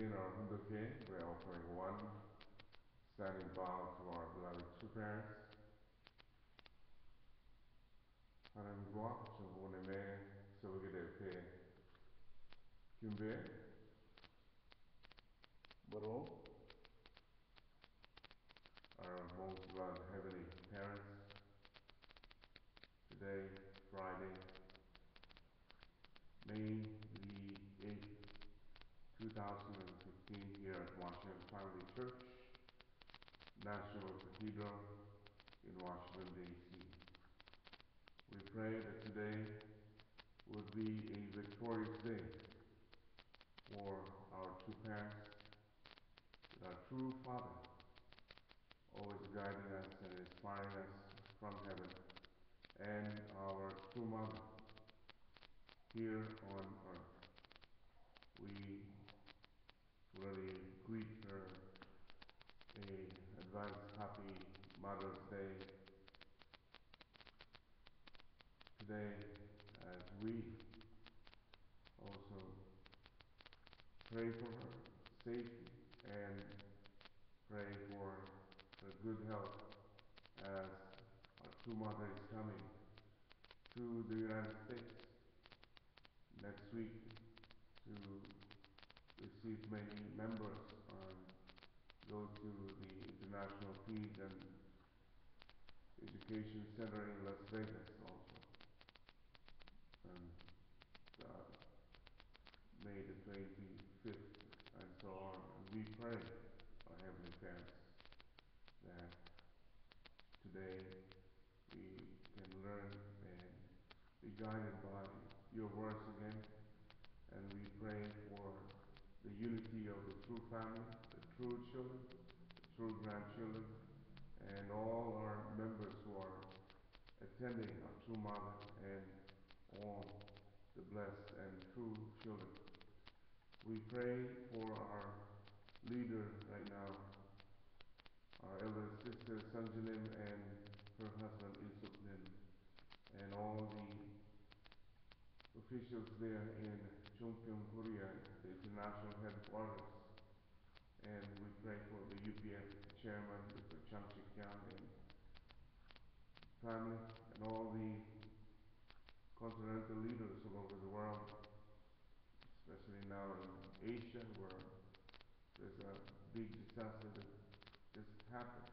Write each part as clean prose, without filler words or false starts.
begin our Hoon Dok Hae by offering one standing bow to our beloved true parents. 하나님과 정부님의 서로에게 대해 준비해 바로 our most beloved heavenly parents. Today, Friday, May the 8th, 2015, here at Washington Family Church, National Cathedral in Washington D.C. We pray that today would be a victorious day for our true parents, with our true Father always guiding us and inspiring us from heaven, and our true Mother here on earth. We really greet her a advance happy Mother's Day today, as we also pray for her safety and pray for her good health as our true Mother is coming to the United States next week to receive many members and go to the International Peace and Education Center in Las Vegas also. And May the 25th and so on. And we pray, our Heavenly Parents, that today we can learn and be guided by your words again. And we pray for the unity of the true family, the true children, the true grandchildren, and all our members who are attending our true Mother, and all the blessed and true children. We pray for our leader right now, our elder sister Sanjanim and her husband Isupnim, and all the officials there in Chungkyung, Korea, the international headquarters. And we pray for the UPF chairman, Mr. Chang Chik-kyang, and family, and all the continental leaders all over the world, especially now in Asia, where there's a big disaster that just happened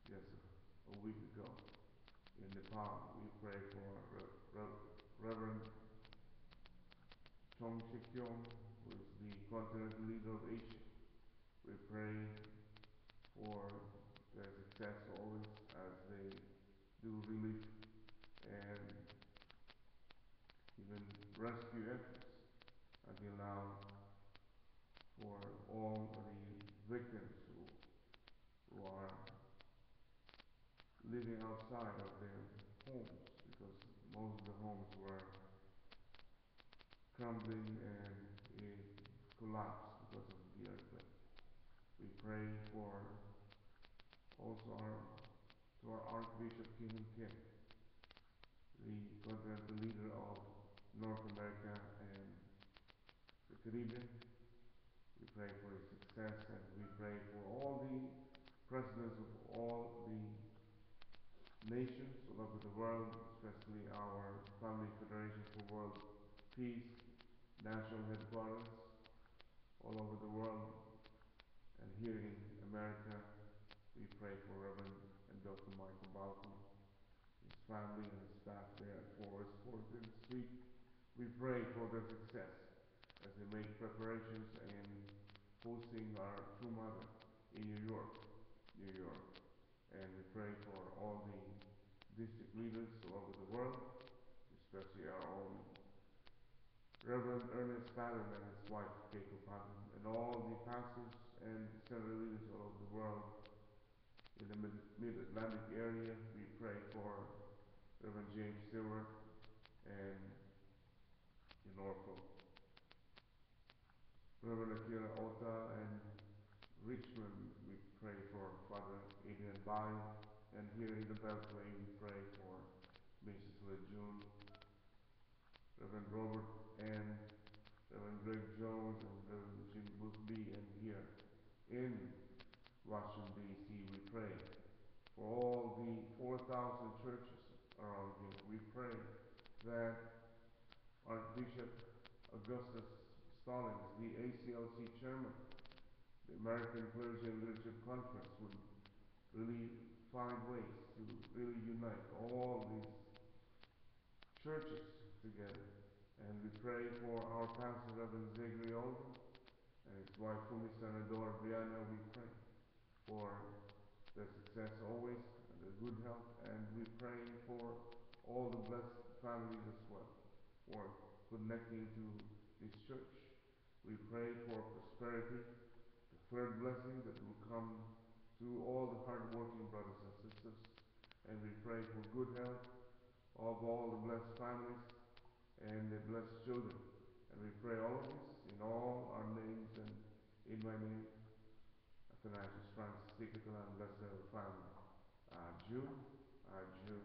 just a week ago in Nepal. We pray for Reverend Chong Shik-kyung, who is the continental leader of Asia. We pray for their success always as they do relief and even rescue efforts until now for all the victims who are living outside of their homes, because most of the homes were crumbling and it collapsed because of the earthquake. We pray for also our Archbishop Kim Kim, the continental leader of North America and the Caribbean. We pray for his success, and we pray for all the presidents of all the nations all over the world, especially our Family Federation for World Peace, national headquarters all over the world. And here in America, we pray for Reverend and Dr. Michael Balcom, his family and his staff there at Forest 14th Street. We pray for their success as they make preparations in hosting our true Mother in New York. And we pray for all the district leaders all over the world, especially our own Reverend Ernest Patton and his wife Keiko Patton, and all the pastors and senator leaders all over the world. In the Mid-Atlantic area, we pray for Reverend James Stewart, and in Norfolk, Reverend Akira Ota, and Richmond, we pray for Father Adrian Bai, and here in the Beltway, we pray for Mrs. Lejeune, Reverend Robert and Reverend Greg Jones and Reverend Jim Boothby, and here in Washington D.C. we pray for all the 4,000 churches around here. We pray that Archbishop Augustus Stallings, the ACLC chairman, the American Clergy and Leadership Conference, would really find ways to really unite all these churches together. And we pray for our Pastor Rev Zagery Oliver and his wife Fumisa and daughter Brianna. We pray for their success always and their good health. And we pray for all the blessed families as well for connecting to this church. We pray for prosperity, the third blessing that will come to all the hardworking brothers and sisters. And we pray for good health of all the blessed families and the blessed children. And we pray all of this in all our names and in my name, Athanasius Francis de Catalan, Blessed Famil. Adieu, adieu,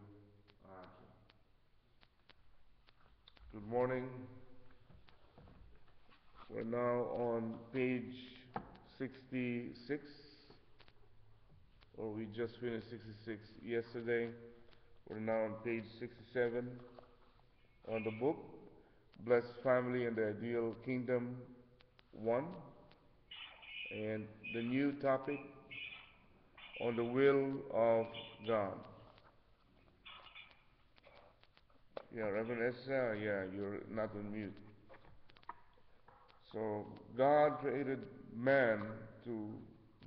adieu. Good morning. We're now on page 66, or we just finished 66 yesterday. We're now on page 67 on the book, Blessed Family and the Ideal Kingdom 1, and the new topic, on the will of God. Yeah, Reverend Ezra, yeah, you're not on mute. So, God created man to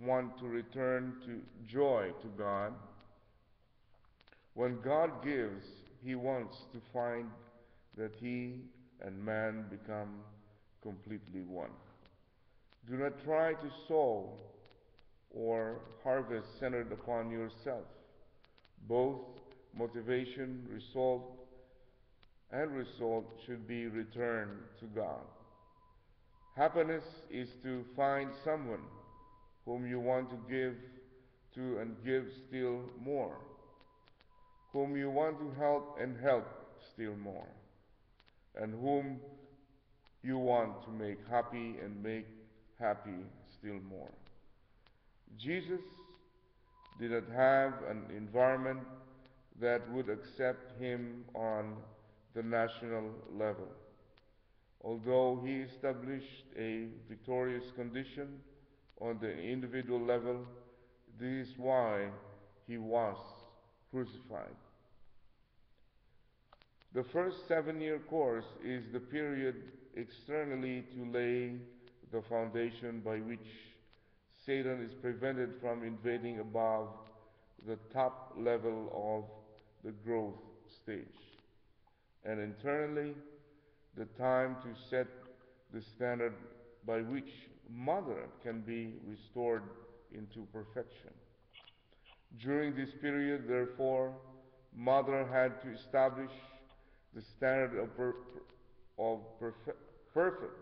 want to return to joy to God. When God gives, He wants to find that he and man become completely one. Do not try to sow or harvest centered upon yourself. Both motivation, result should be returned to God. Happiness is to find someone whom you want to give to and give still more, whom you want to help and help still more, and whom you want to make happy and make happy still more. Jesus did not have an environment that would accept him on the national level. Although he established a victorious condition on the individual level, this is why he was crucified. The first 7-year course is the period externally to lay the foundation by which Satan is prevented from invading above the top level of the growth stage, and internally the time to set the standard by which mother can be restored into perfection. During this period, therefore, mother had to establish the standard of perfect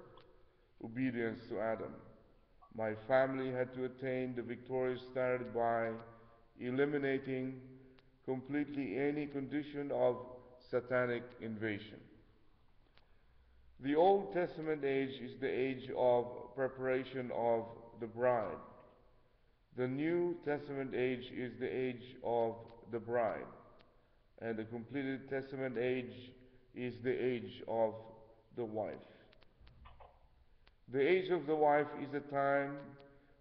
obedience to Adam. My family had to attain the victorious standard by eliminating completely any condition of satanic invasion. The Old Testament age is the age of preparation of the bride. The New Testament age is the age of the bride. And the completed Testament age is the age of the wife. The age of the wife is a time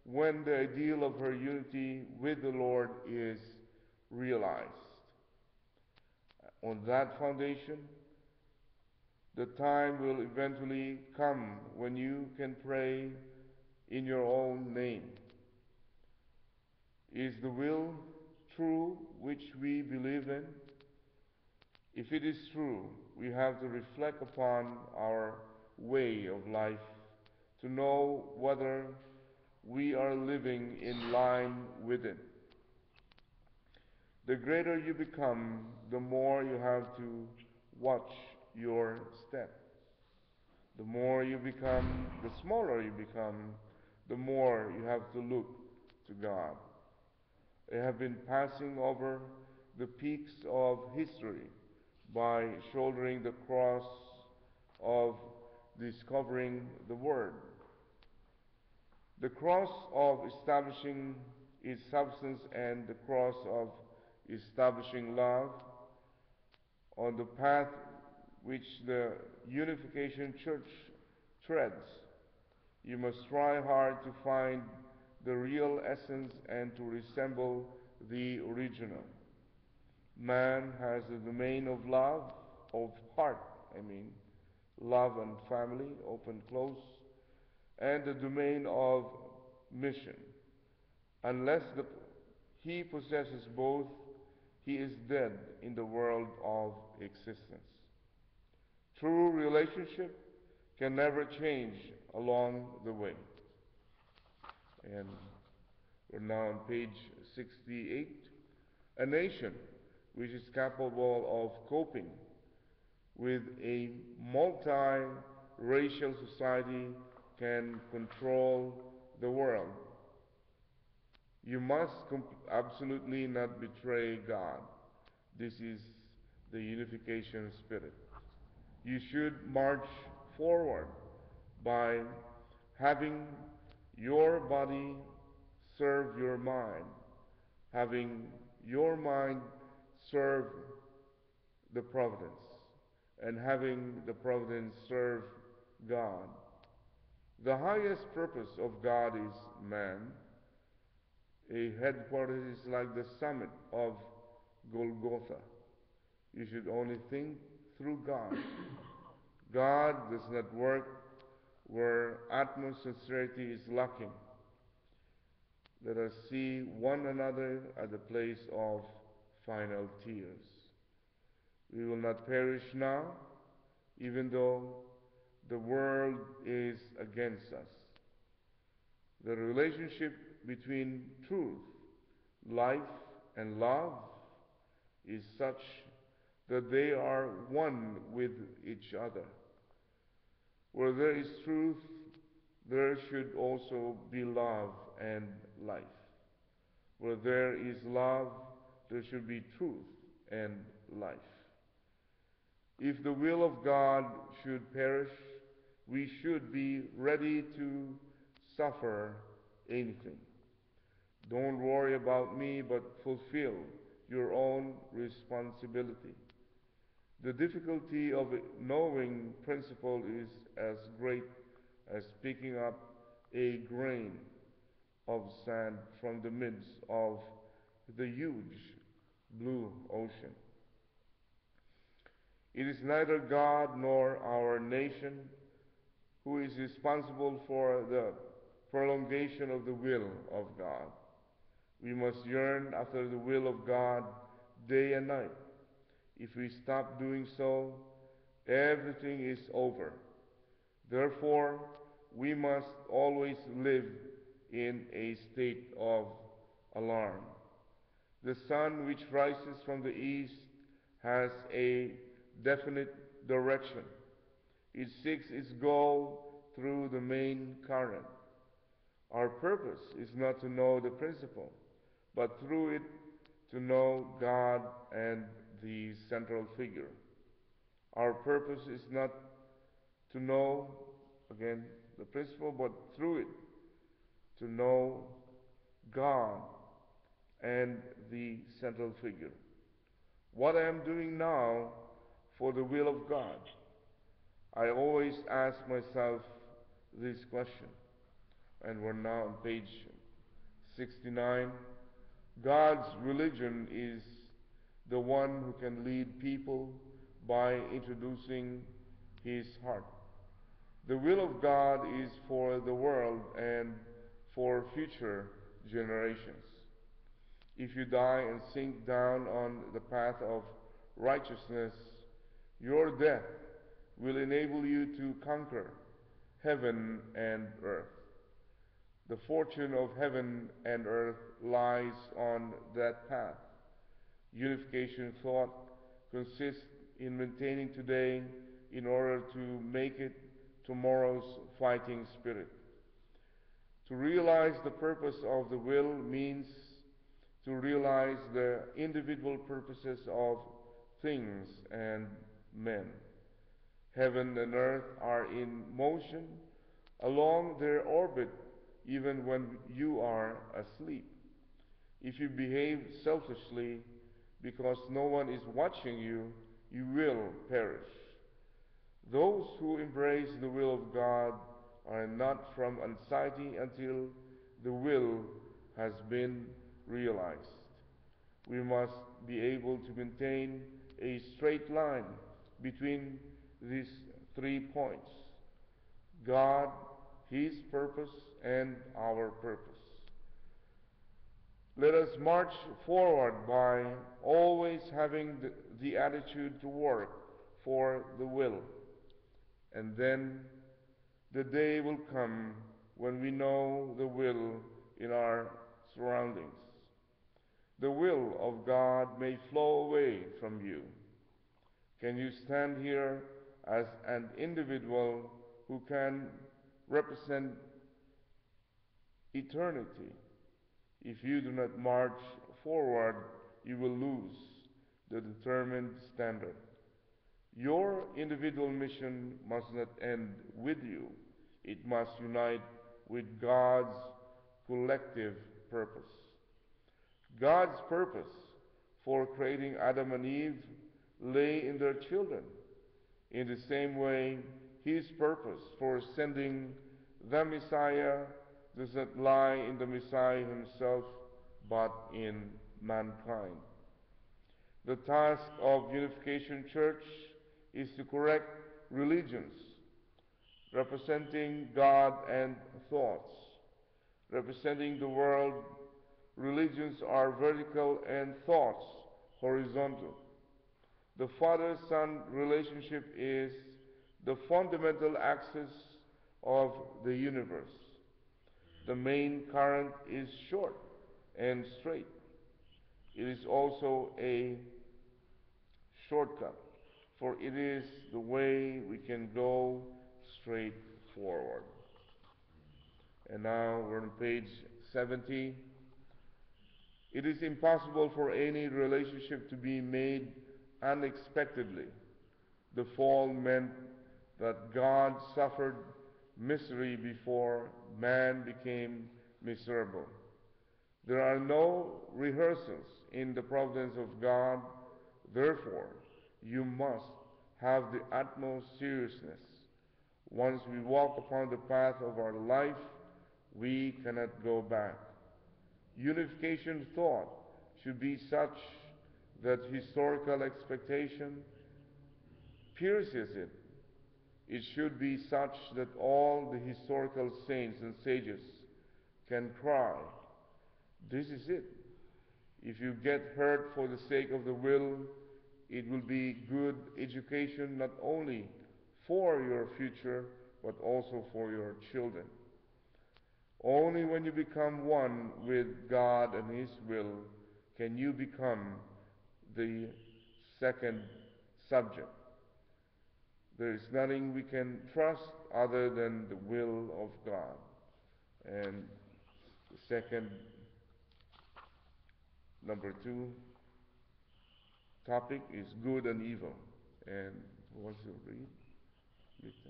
when the ideal of her unity with the Lord is realized. On that foundation, the time will eventually come when you can pray in your own name. Is the will true which we believe in? If it is true, we have to reflect upon our way of life to know whether we are living in line with it. The greater you become, the more you have to watch your step. The more you become, the smaller you become, the more you have to look to God. I have been passing over the peaks of history by shouldering the cross of discovering the Word. The cross of establishing its substance and the cross of establishing love on the path which the Unification Church treads. You must try hard to find the real essence and to resemble the original. Man has the domain of love, of heart, love and family, open, close, and the domain of mission. Unless he possesses both, he is dead in the world of existence. True relationship can never change along the way. And we're now on page 68. A nation which is capable of coping with a multi-racial society can control the world. You must absolutely not betray God. This is the unification spirit. You should march forward by having your body serve your mind, having your mind serve the providence, and having the providence serve God. The highest purpose of God is man. A headquarters is like the summit of Golgotha. You should only think through God. God does not work where utmost sincerity is lacking. Let us see one another at the place of final tears. We will not perish now, even though the world is against us. The relationship between truth, life, and love is such that they are one with each other. Where there is truth, there should also be love and life. Where there is love, there should be truth and life. If the will of God should perish, we should be ready to suffer anything. Don't worry about me, but fulfill your own responsibility. The difficulty of knowing principle is as great as picking up a grain of sand from the midst of the huge blue ocean. It is neither God nor our nation who is responsible for the prolongation of the will of God. We must yearn after the will of God day and night. If we stop doing so, everything is over. Therefore, we must always live in a state of alarm. The sun which rises from the east has a definite direction. It seeks its goal through the main current. Our purpose is not to know the principle, but through it to know God and the central figure. Our purpose is not to know, again, the principle, but through it to know God and the central figure. What I am doing now for the will of God? I always ask myself this question, and we're now on page 69. God's religion is the one who can lead people by introducing his heart. The will of God is for the world and for future generations. If you die and sink down on the path of righteousness, your death will enable you to conquer heaven and earth. The fortune of heaven and earth lies on that path. Unification thought consists in maintaining today in order to make it tomorrow's fighting spirit. To realize the purpose of the will means to realize the individual purposes of things and men. Heaven and earth are in motion along their orbit even when you are asleep. If you behave selfishly because no one is watching you, you will perish. Those who embrace the will of God are not from anxiety until the will has been realized. We must be able to maintain a straight line between these 3 points: God, His purpose, and our purpose. Let us march forward by always having the attitude to work for the will. And then the day will come when we know the will in our surroundings. The will of God may flow away from you. Can you stand here as an individual who can represent eternity? If you do not march forward, you will lose the determined standard. Your individual mission must not end with you. It must unite with God's collective purpose. God's purpose for creating Adam and Eve lay in their children. In the same way, His purpose for sending the Messiah does not lie in the Messiah himself, but in mankind. The task of Unification Church is to correct religions, representing God and thoughts. Representing the world, religions are vertical and thoughts horizontal. The Father-Son relationship is the fundamental axis of the universe. The main current is short and straight. It is also a shortcut, for it is the way we can go straight forward. And now we're on page 70. It is impossible for any relationship to be made unexpectedly. The fall meant that God suffered misery before man became miserable. There are no rehearsals in the providence of God. Therefore, you must have the utmost seriousness. Once we walk upon the path of our life, we cannot go back. Unification thought should be such that historical expectation pierces it. It should be such that all the historical saints and sages can cry, "This is it." If you get hurt for the sake of the will, it will be good education not only for your future, but also for your children. Only when you become one with God and His will can you become the second subject. There is nothing we can trust other than the will of God. And the second, number 2, topic is good and evil. And who wants to read? Nita?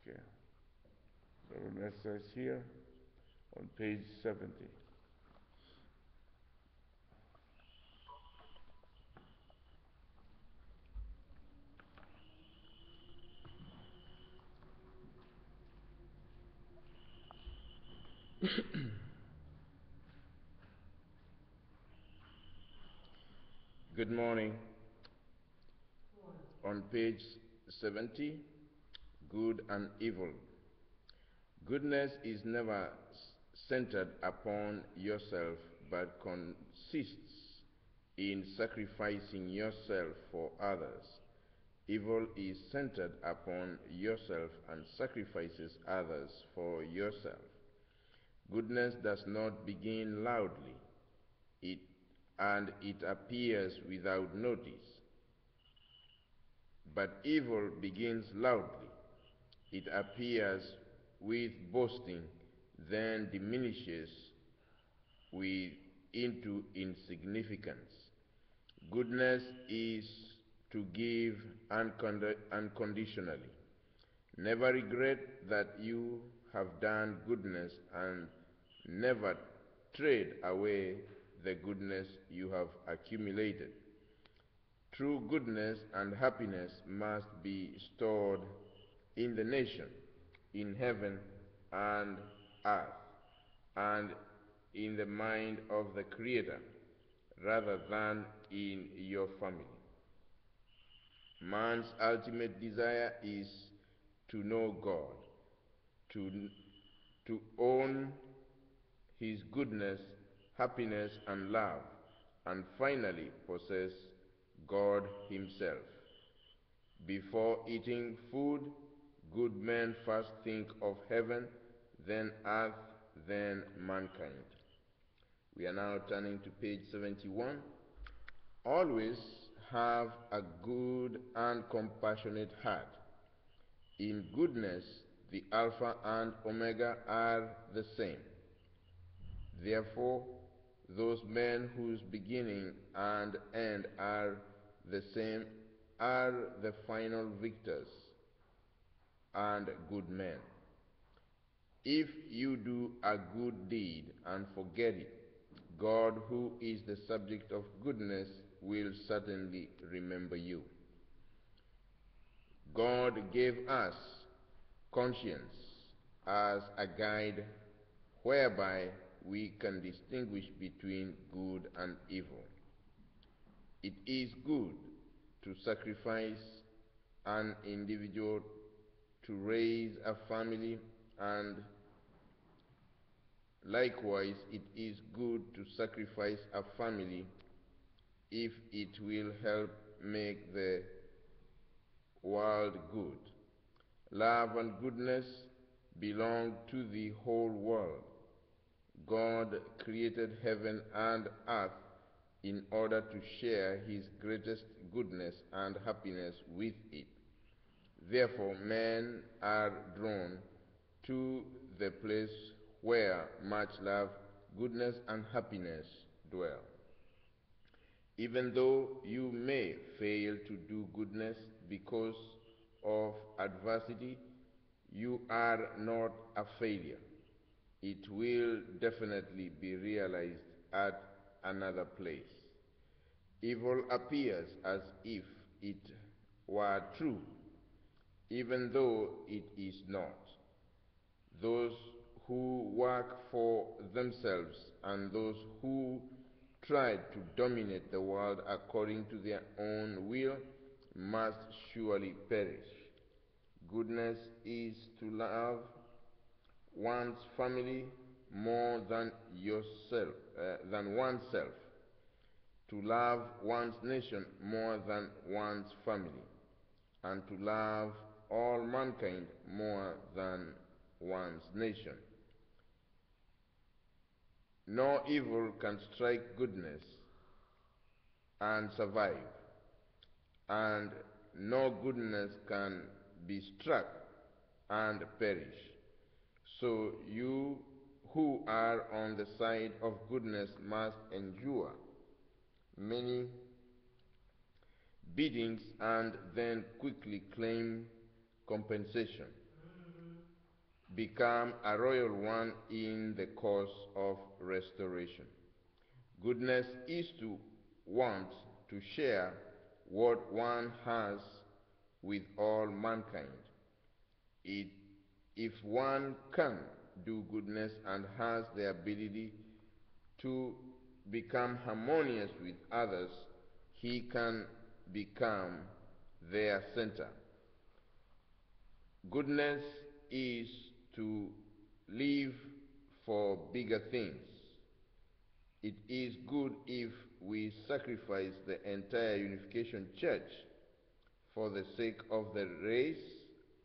Okay. Reverend Ezra is here on page 70. Good morning. On page 70, good and evil. Goodness is never centered upon yourself, but consists in sacrificing yourself for others. Evil is centered upon yourself and sacrifices others for yourself. Goodness does not begin loudly, and it appears without notice. But evil begins loudly. It appears with boasting, then diminishes into insignificance. Goodness is to give unconditionally. Never regret that you have done goodness, and never trade away the goodness you have accumulated. True goodness and happiness must be stored in the nation, in heaven and earth, and in the mind of the Creator, rather than in your family. Man's ultimate desire is to know God, to, to own His goodness, happiness, and love, and finally possess God Himself. Before eating food, good men first think of heaven, then earth, then mankind. We are now turning to page 71. Always have a good and compassionate heart. In goodness, the Alpha and Omega are the same. Therefore, those men whose beginning and end are the same are the final victors and good men. If you do a good deed and forget it, God, who is the subject of goodness, will certainly remember you. God gave us conscience as a guide whereby we can distinguish between good and evil. It is good to sacrifice an individual to raise a family, and likewise it is good to sacrifice a family if it will help make the world good. Love and goodness belong to the whole world. God created heaven and earth in order to share His greatest goodness and happiness with it. Therefore, men are drawn to the place where much love, goodness, and happiness dwell. Even though you may fail to do goodness because of adversity, you are not a failure. It will definitely be realized at another place. Evil appears as if it were true, even though it is not. Those who work for themselves and those who try to dominate the world according to their own will must surely perish. Goodness is to love one's family more than oneself, to love one's nation more than one's family, and to love all mankind more than one's nation. No evil can strike goodness and survive, and no goodness can be struck and perish. So you who are on the side of goodness must endure many beatings and then quickly claim compensation. Become a royal one in the cause of restoration. Goodness is to want to share what one has with all mankind. If one can do goodness and has the ability to become harmonious with others, he can become their center. Goodness is to live for bigger things. It is good if we sacrifice the entire Unification Church for the sake of the race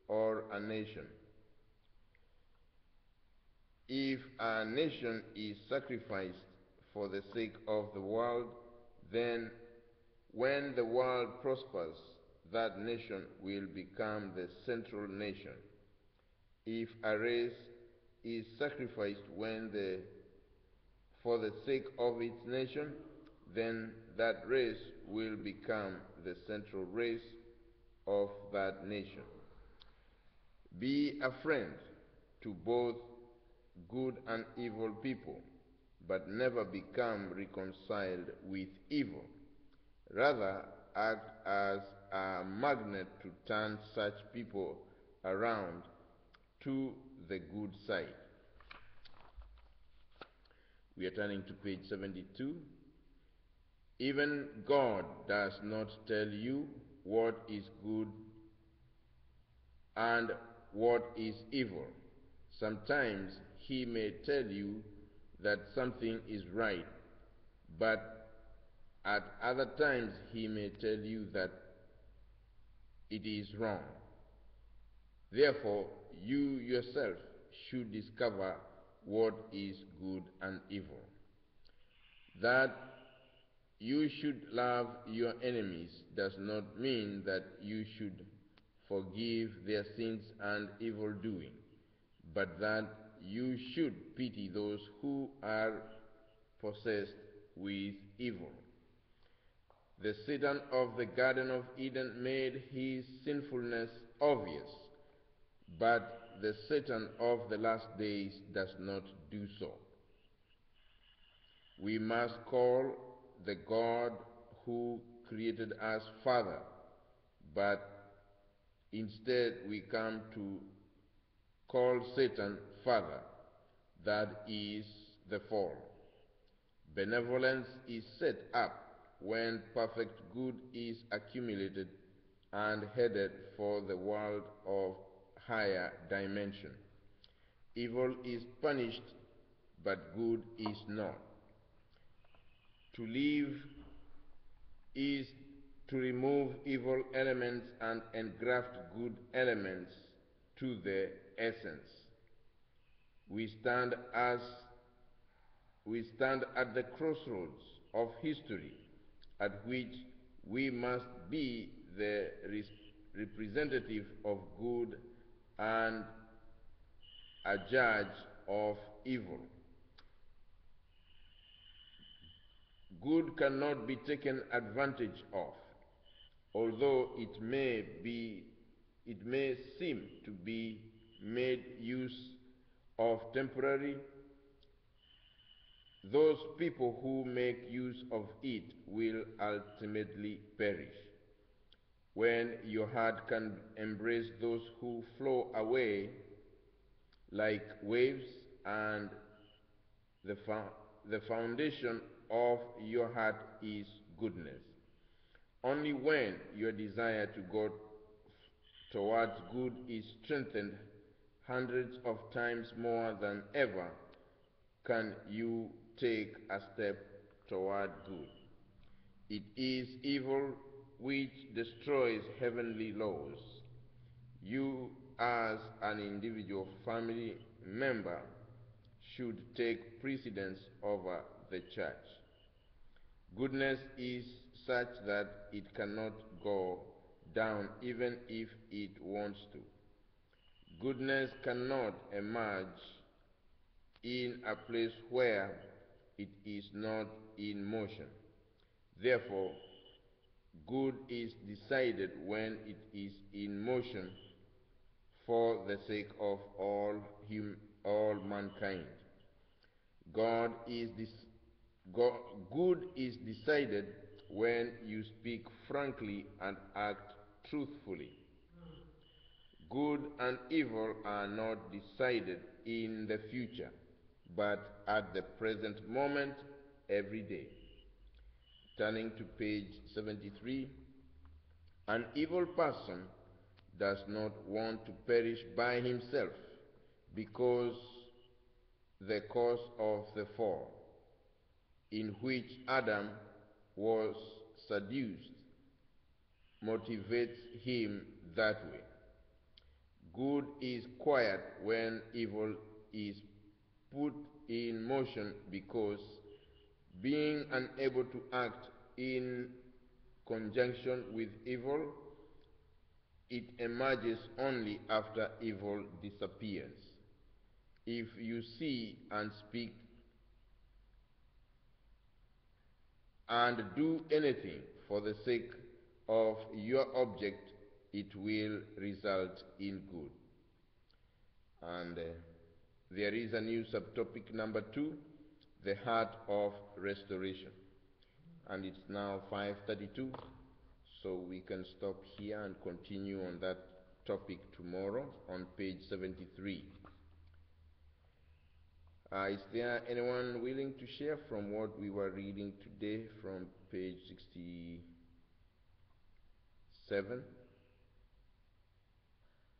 or a nation. If a nation is sacrificed for the sake of the world, then when the world prospers, that nation will become the central nation. If a race is sacrificed for the sake of its nation, then that race will become the central race of that nation. Be a friend to both good and evil people, but never become reconciled with evil. Rather, act as a magnet to turn such people around to the good side. We are turning to page 72. Even God does not tell you what is good and what is evil. Sometimes He may tell you that something is right, but at other times He may tell you that it is wrong. Therefore, you yourself should discover what is good and evil. That you should love your enemies does not mean that you should forgive their sins and evil doing, but that you should pity those who are possessed with evil. The Satan of the Garden of Eden made his sinfulness obvious, but the Satan of the last days does not do so. We must call the God who created us Father, but instead we come to call Satan Father. That is the fall. Benevolence is set up when perfect good is accumulated and headed for the world of higher dimension. Evil is punished, but good is not. To live is to remove evil elements and engraft good elements to the essence. We stand at the crossroads of history, at which we must be the representative of good and a judge of evil. Good cannot be taken advantage of, although it may seem to be made use of temporarily. Those people who make use of it will ultimately perish. When your heart can embrace those who flow away like waves, and the foundation of your heart is goodness. Only when your desire to go towards good is strengthened hundreds of times more than ever can you take a step toward good. It is evil which destroys heavenly laws. You, as an individual family member, should take precedence over the church. Goodness is such that it cannot go down even if it wants to. Goodness cannot emerge in a place where it is not in motion. Therefore, good is decided when it is in motion for the sake of all mankind. Good is decided when you speak frankly and act truthfully. Good and evil are not decided in the future, but at the present moment, every day. Turning to page 73, an evil person does not want to perish by himself, because the cause of the fall, in which Adam was seduced, motivates him that way. Good is quiet when evil is put in motion, because being unable to act in conjunction with evil, it emerges only after evil disappears. If you see and speak and do anything for the sake of your object, it will result in good. And there is a new subtopic number 2, the heart of restoration. And it's now 5:32, so we can stop here and continue on that topic tomorrow on page 73. Is there anyone willing to share from what we were reading today from page 67?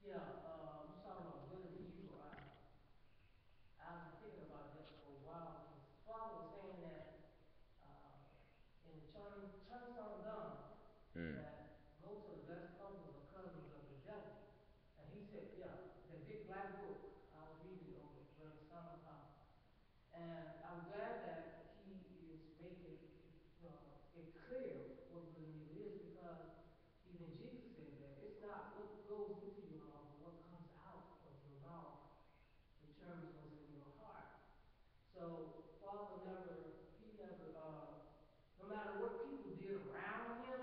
Yeah, you talking about good and evil. I've been thinking about that for a while because Father was saying that uh, in the Chinese song Gone, Mm. that most of the best uncles are cousins of the devil. And he said, yeah, the big black book. I was reading it over Reverend Simon Cowell. And I'm glad that he is making it clear what good and evil is because even Jesus said that it's not what goes into your mouth, but what comes out of your mouth determines what's in your heart. So Father he never, no matter what people did around him,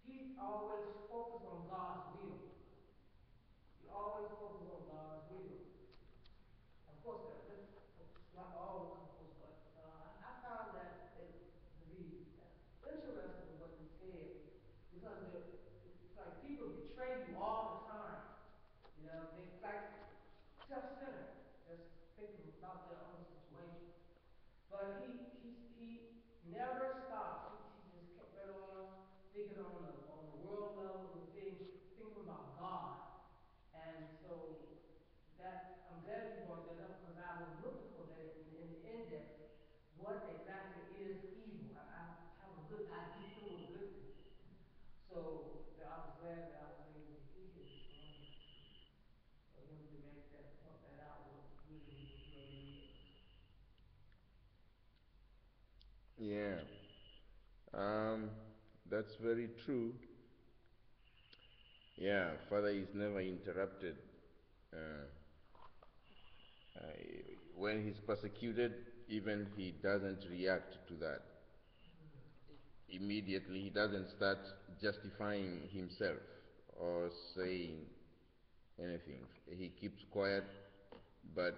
he always focused on God's will. He always focused on God's will. Of course, that's not all the couples, but I found that to be interesting what he said because it's like people betray you all the time. You know, they like self-centered, just thinking about their own situation. But he never stopped. He just kept right on thinking on the world level and thinking about God. And so that I'm glad you brought that up because I was looking for that in the index. What exactly is evil? And I have a good idea what good is. So I was glad that I was able to get here this morning for him to point that out, what good and evil really is. Yeah, um, that's very true. Yeah, Father is never interrupted. Uh, uh, when he's persecuted, even he doesn't react to that. Immediately, he doesn't start justifying himself or saying anything. He keeps quiet, but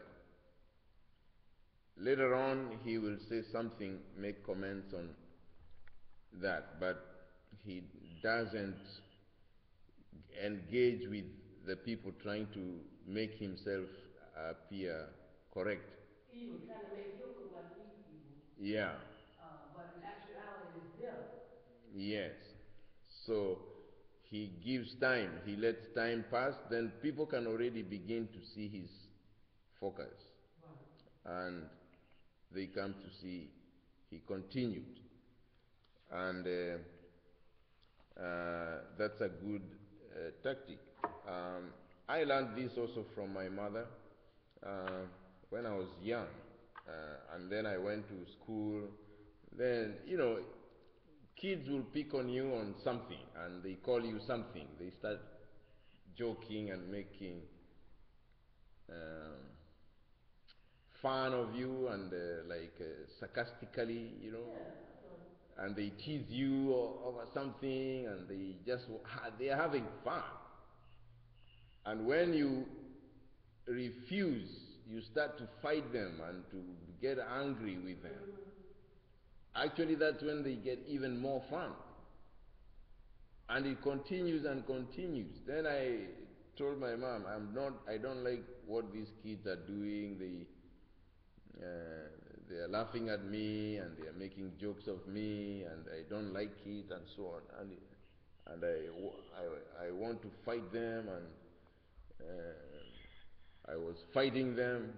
later on he will say something, make comments on that, but he doesn't engage with the people trying to make himself appear correct. Evil, trying to make him look like he's evil. Yeah. But in actuality, it's them. Yes. So he gives time, he lets time pass, then people can already begin to see his focus. Right. And they come to see he continued. And that's a good tactic. I learned this also from my mother uh, when I was young. And then I went to school. Then, kids will pick on you on something and they call you something. They start joking and making um, fun of you and sarcastically, Yeah, I know. and they tease you over something and they are having fun. And when you refuse, you start to fight them and to get angry with them. Actually, that's when they get even more fun. And it continues and continues. Then I told my mom, I don't like what these kids are doing. They are laughing at me and they are making jokes of me and I don't like it and so on. And I want to fight them and I was fighting them.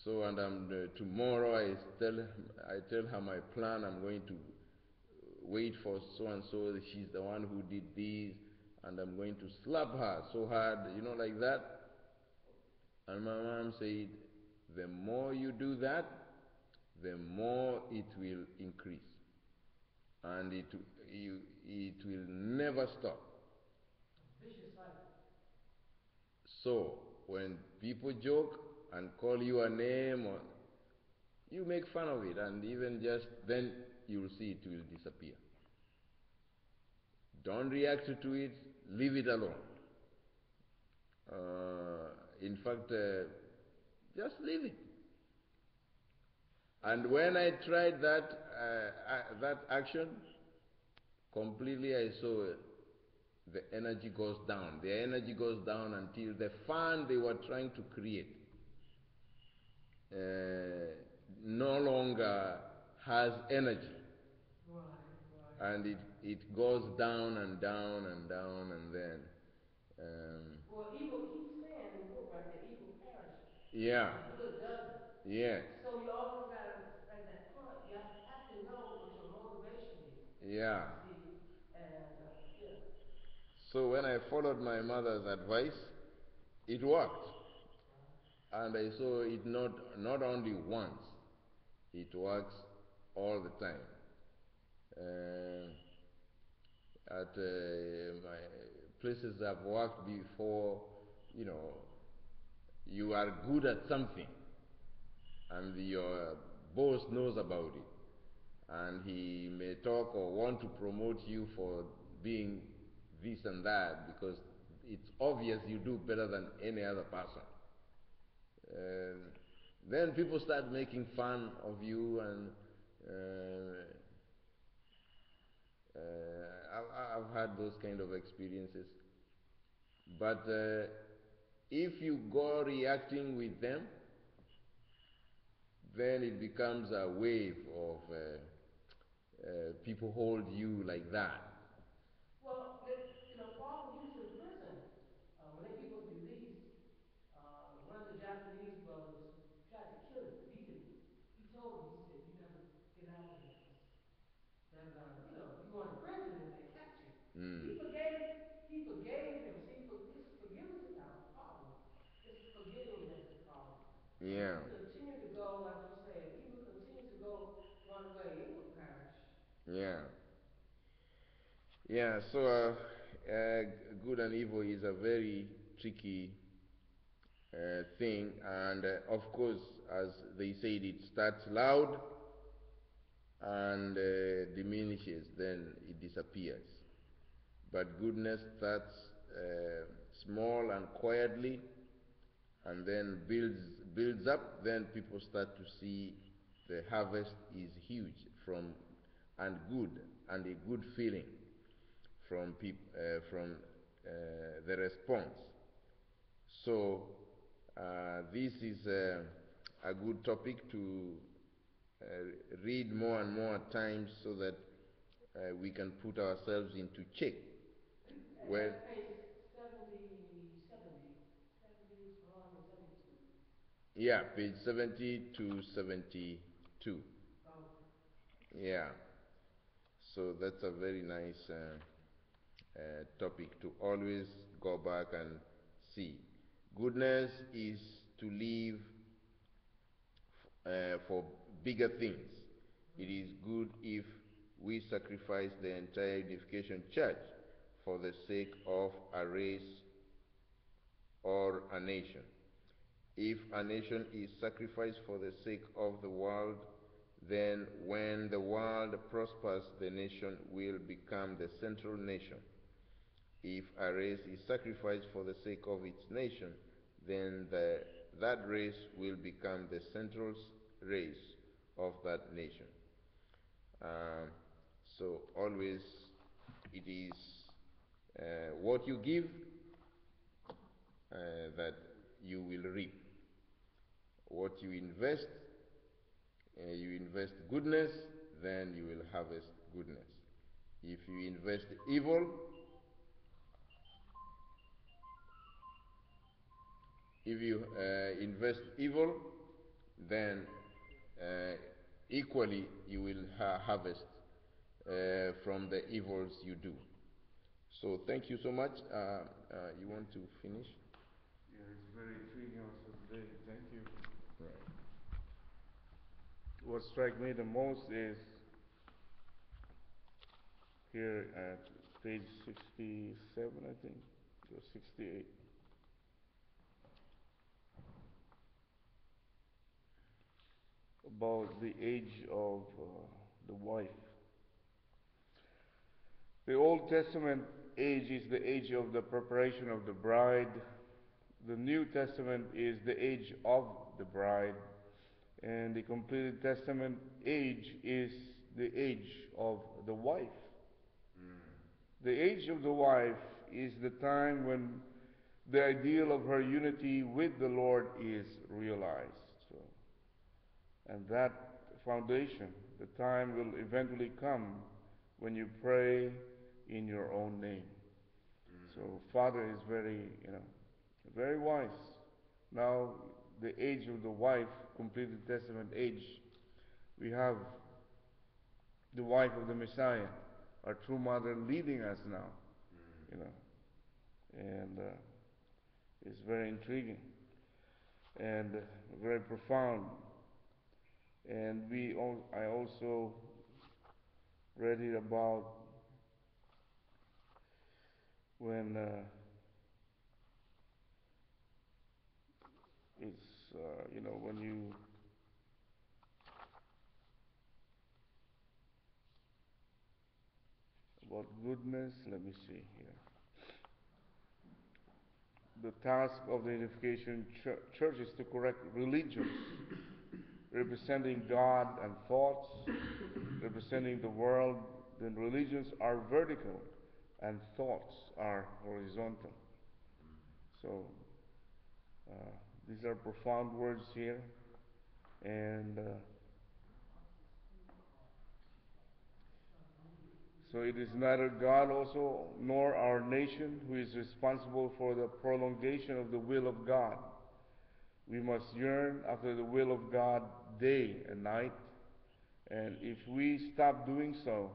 So, and tomorrow I tell her my plan. I'm going to wait for so and so. She's the one who did this, and I'm going to slap her so hard, like that. And my mom said, the more you do that, the more it will increase, and it will never stop. Vicious cycle. So when people joke and call you a name, or you make fun of it, and even just then you will see it will disappear. Don't react to it, leave it alone. In fact, just leave it. And when I tried that action, completely I saw the energy goes down. The energy goes down until the fun they were trying to create no longer has energy. Right, right. And it goes down and down and down, and then Well, evil, he's saying in the book, right, that evil perishes yeah, and good doesn't. yeah, So you always gotta, at that point, you have to know what your motivation is. yeah. You see, and yeah. So when I followed my mother's advice, it worked. Right. And I saw it not only once, it works all the time. At my places I've worked before, you know, you are good at something, and your boss knows about it, and he may talk or want to promote you for being this and that because it's obvious you do better than any other person. And then people start making fun of you, and uh, I've had those kind of experiences. But if you go reacting with them, then it becomes a wave of people hold you like that. Well, Paul, when he was in prison, when he was released, one of the Japanese brothers tried to kill him. He told him, he said, "You better get out of here, cause you going to prison if they catch you." Mm. He forgave, he forgave him. See, this forgiveness is not a problem. It's forgetting that's the problem. And if Yeah, you continue to go, like you said, evil continue to go one way, it will perish. yeah, yeah. So good and evil is a very tricky thing, and of course, as they said, it starts loud and diminishes, then it disappears. But goodness starts small and quietly, and then builds up. Then people start to see the harvest is huge from and good and a good feeling from from the response. So this is a good topic to uh, read more and more times so that we can put ourselves into check. Well, That's page 71 and 72. yeah, page 70 to 72. Okay. Yeah, so that's a very nice topic to always go back and see. Goodness is to live for bigger things. It is good if we sacrifice the entire unification church for the sake of a race or a nation. If a nation is sacrificed for the sake of the world, then when the world prospers, the nation will become the central nation. If a race is sacrificed for the sake of its nation, then that race will become the central race of that nation. Um, so always it is what you give that you will reap. What you invest goodness, then you will harvest goodness. If you invest evil, if you invest evil, then uh, equally you will harvest from the evils you do. So thank you so much. You want to finish? Yeah, it's very intriguing also today. Thank you. Right. What struck me the most is here at page 67, I think, or 68, about the age of the wife. The Old Testament age is the age of the preparation of the bride. The New Testament is the age of the bride. And the completed Testament age is the age of the wife. The age of the wife is the time when the ideal of her unity with the Lord is realized. So, and that foundation, the time will eventually come when you pray in your own name. So Father is very wise. Now the age of the wife, completed Testament age, we have the wife of the Messiah, our true mother, leading us now. You know, and it's very intriguing and very profound. And I also read it about when it's when you about goodness. Let me see here. The task of the Unification Church is to correct religions representing God and thoughts, representing the world. Then religions are vertical and thoughts are horizontal. So these are profound words here, and so it is neither God also nor our nation who is responsible for the prolongation of the will of God. We must yearn after the will of God day and night, and if we stop doing so,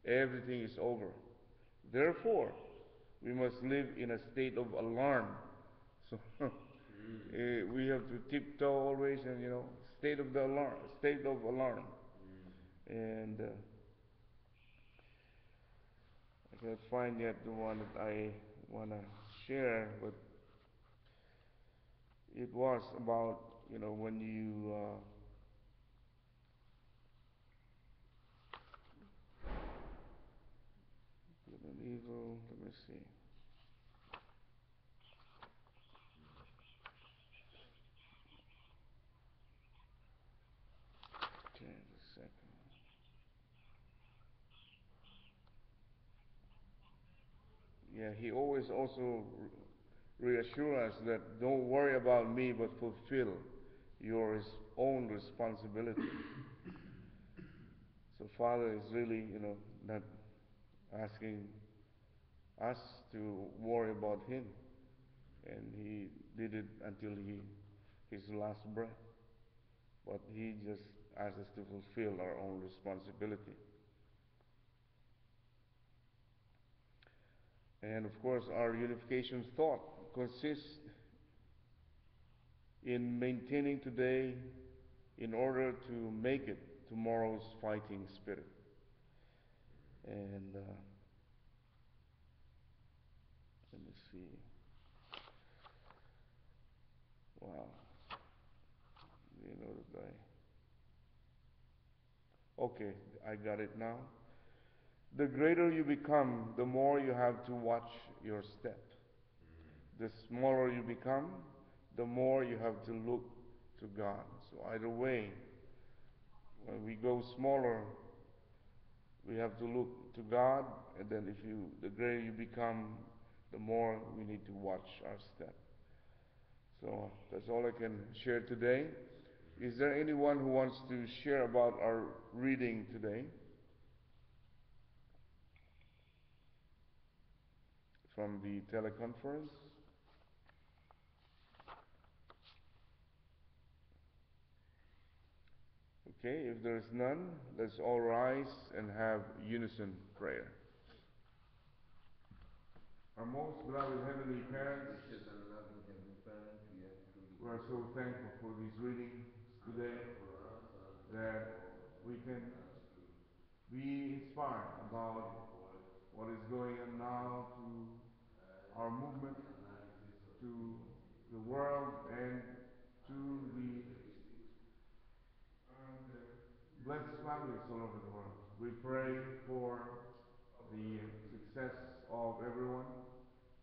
everything is over. Therefore, we must live in a state of alarm. So we have to tiptoe always, and state of alarm. And I cannot find yet the one that I want to share, but it was about when you good and evil. Let me see. Okay, a second. Yeah, he always also reassure us that don't worry about me, but fulfill your own responsibility. So Father is really, not asking us to worry about him, and he did it until his last breath. But he just asks us to fulfill our own responsibility. And of course, our unification thought consists in maintaining today in order to make it tomorrow's fighting spirit. And let me see. Wow. The guy. Okay, I got it now. The greater you become, the more you have to watch your step. The smaller you become, the more you have to look to God. So either way, when we go smaller, we have to look to God, and then the greater you become, the more we need to watch our step. So that's all I can share today. Is there anyone who wants to share about our reading today from the teleconference? Okay, if there's none, let's all rise and have unison prayer. Our most beloved Heavenly Parents, Gracious and loving Heavenly Parent, we are so thankful for these readings today that we can be inspired about what is going on now to our movement, to the world, and to the blessed families all over the world. We pray for the success of everyone.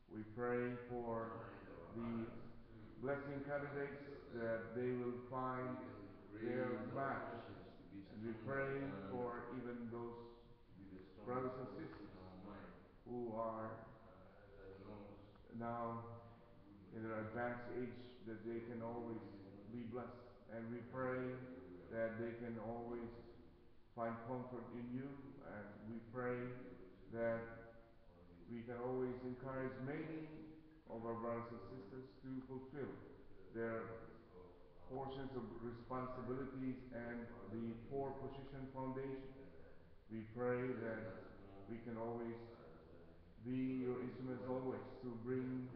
We pray for the blessing candidates that they will find their match. And we pray for even those brothers and sisters who are now in their advanced age that they can always be blessed. And we pray that they can always find comfort in you, and we pray that we can always encourage many of our brothers and sisters to fulfill their portions of responsibilities and the Four Position Foundation. We pray that we can always be your instruments always to bring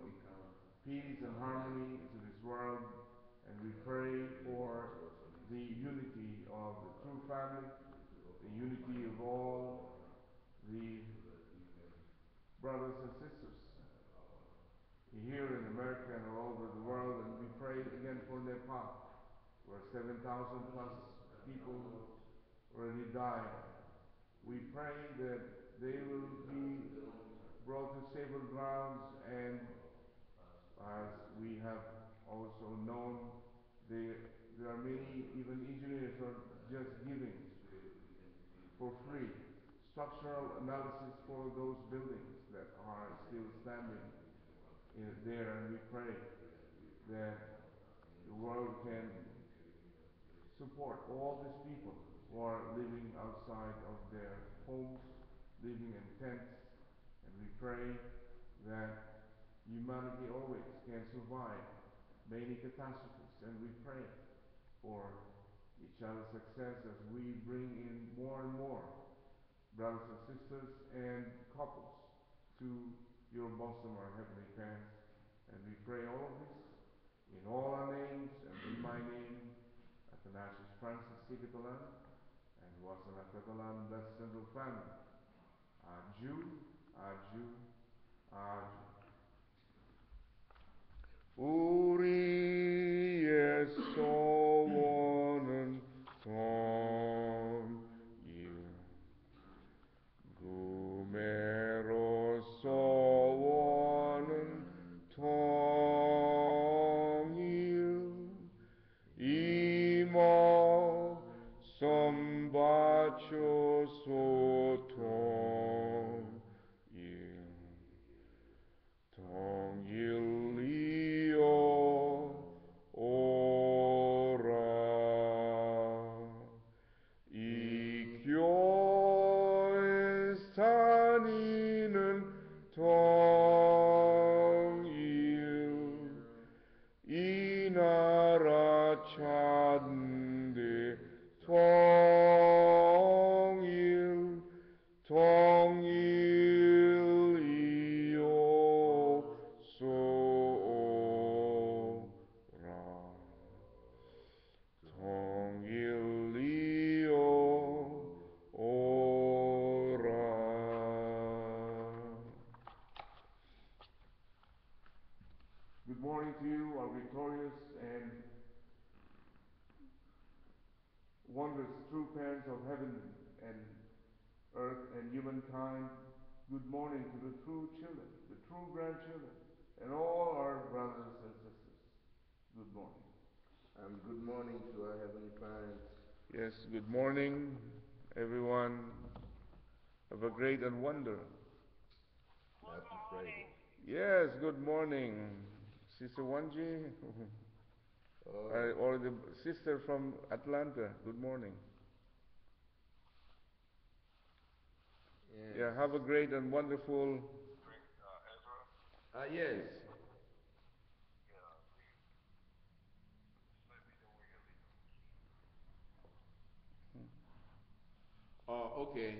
peace and harmony to this world. And we pray for the unity of the true family, the unity of all the brothers and sisters here in America and all over the world. And we pray again for Nepal, where 7,000 plus people already died. We pray that they will be brought to stable grounds, and as we have also known, there are many even engineers who are just giving for free structural analysis for those buildings that are still standing there. And we pray that the world can support all these people who are living outside of their homes, living in tents. And we pray that humanity always can survive many catastrophes. And we pray for each other's success as we bring in more and more brothers and sisters and couples to your bosom, our heavenly parents. And we pray all of this in all our names and in my name, Athanasius Francis C. Catalan, and Wasington Catalan, Blessed Central Family. Aju, aju, aju. 우리의 소원은 통일, 구매로 소원은 통일, 이모 선바쳐서 통일, 통일이여 오라. 이 교회 다니는 통일, 이 나라 찾는데 통일, 통일이요 소라. 통일이요 오라. Good morning to you, our victorious and wondrous true parents of heaven and earth and humankind. Good morning to the true children, the true grandchildren, and all our brothers and sisters. Good morning. Good morning to our Heavenly Parents. Yes, good morning, everyone. Have a great and wonder. Happy Friday. Yes, good morning, Sister Wanji, or the sister from Atlanta. Good morning. Yes. Yeah, have a great and wonderful. Ezra? Yes. Oh, okay.